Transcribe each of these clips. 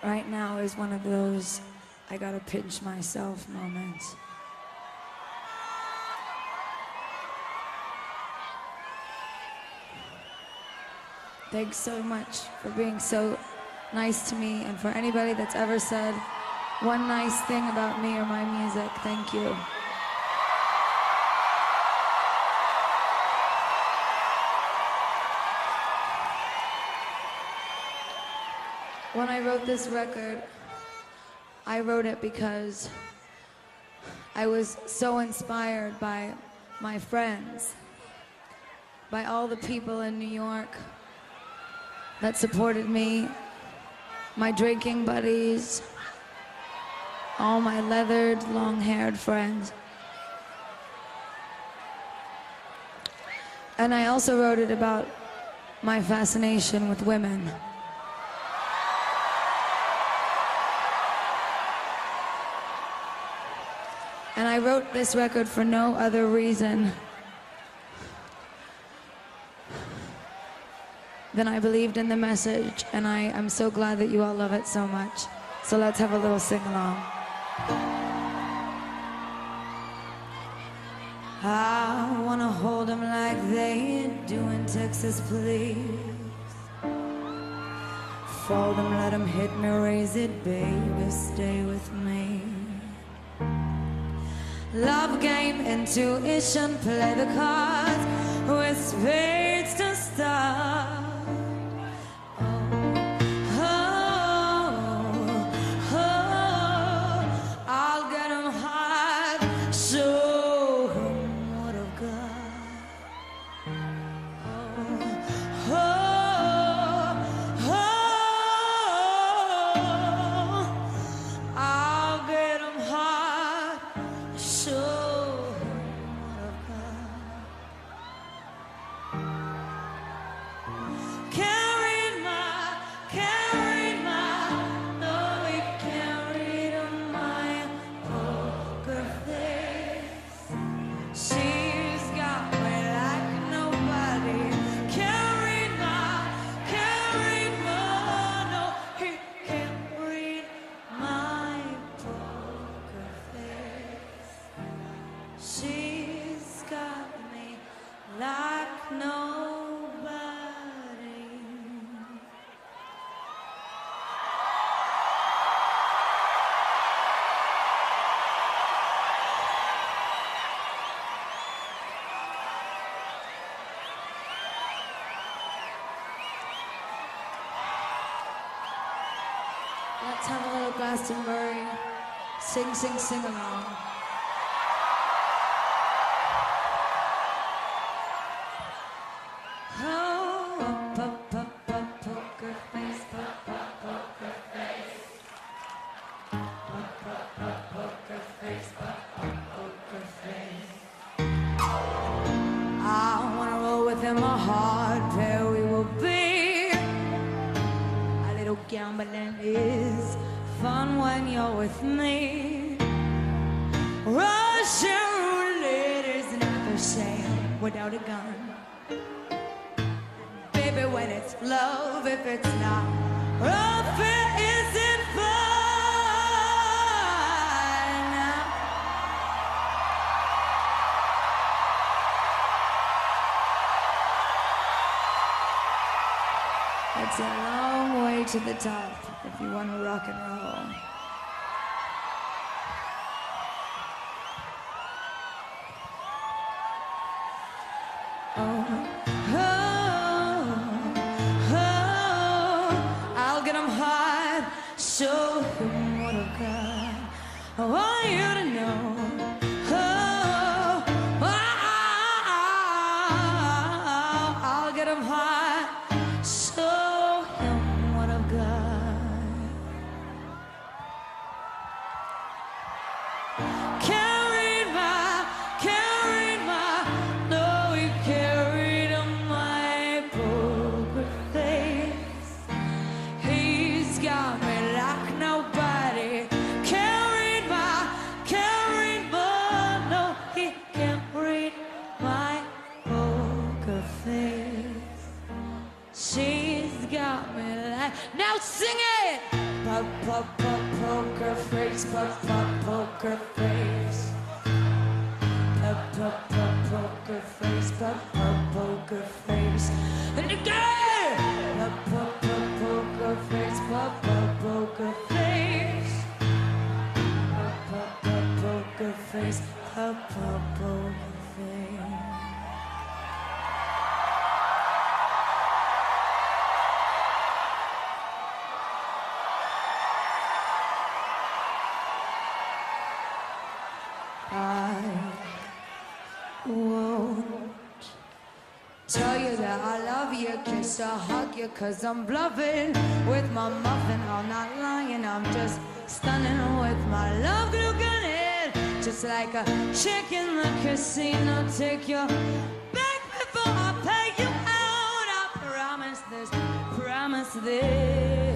right now is one of those I gotta pinch myself moments. Thanks so much for being so nice to me, and for anybody that's ever said one nice thing about me or my music, thank you. When I wrote this record, I wrote it because I was so inspired by my friends, by all the people in New York that supported me, my drinking buddies, all my leathered, long-haired friends. And I also wrote it about my fascination with women. And I wrote this record for no other reason than I believed in the message, and I'm so glad that you all love it so much. So let's have a little sing-along. I wanna hold them like they do in Texas, please. Fold them, let them hit me, raise it, baby, stay with me. Love game, intuition, play the cards with spades to start. I'll get 'em hot, show 'em what I've got. I'll get 'em hot, show 'em what I've got. Carried my, though we carried on my poker face. She's got me like nobody. Carried my, no, he can't read my poker face. She's got me like nobody. Let's have a little Glastonbury sing, sing, sing along. Oh, pop, pop, pop, poker face, pop, pop, poker face. Pop, pop, pop, poker face, pop, pop, poker face. I wanna roll with him, a hard pair we will be. A little gambling is fun when you're with me. Russian roulette is never shame without a gun. Baby, when it's love, if it's not, rough, it isn't fun. It's a long way to the top if you want to rock and roll. I'll get 'em hot, show 'em what I've got. I want you to know. I'll get 'em hot, show 'em what I've got. Carried my, no, you carried on my poker face. He's got me like nobody. Carried my, no, he can't read my poker face. She's got me like, now sing it! Poker face, poker face. Poker face, poker face. And again, poker face, poker face. Poker face, poker face. I won't tell you that I love you, kiss or hug you, 'cause I'm bluffing with my muffin. I'm not lying, I'm just stunning with my love looking in. Just like a chick in the casino, take your back before I pay you out. I promise this, promise this.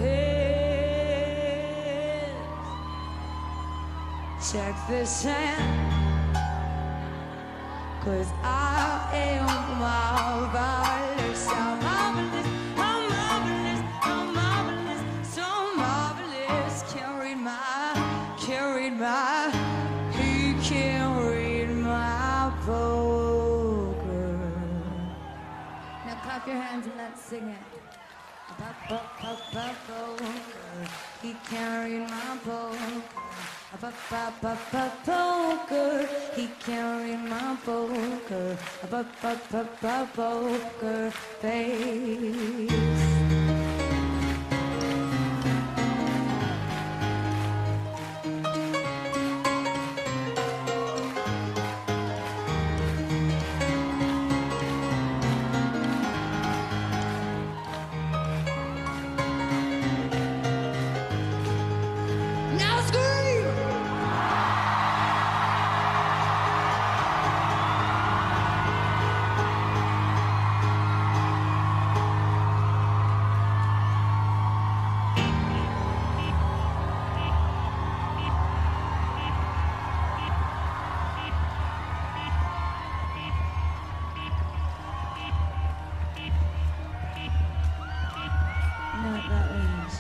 Check this hand, 'cause I am marvelous, I'm marvelous, I'm marvelous, I'm marvelous, so marvelous. He carried my poker. Now clap your hands and let's sing it. Poker, he carried my poker. Poker, he carried my poker. Poker face. Now scream! No, that is.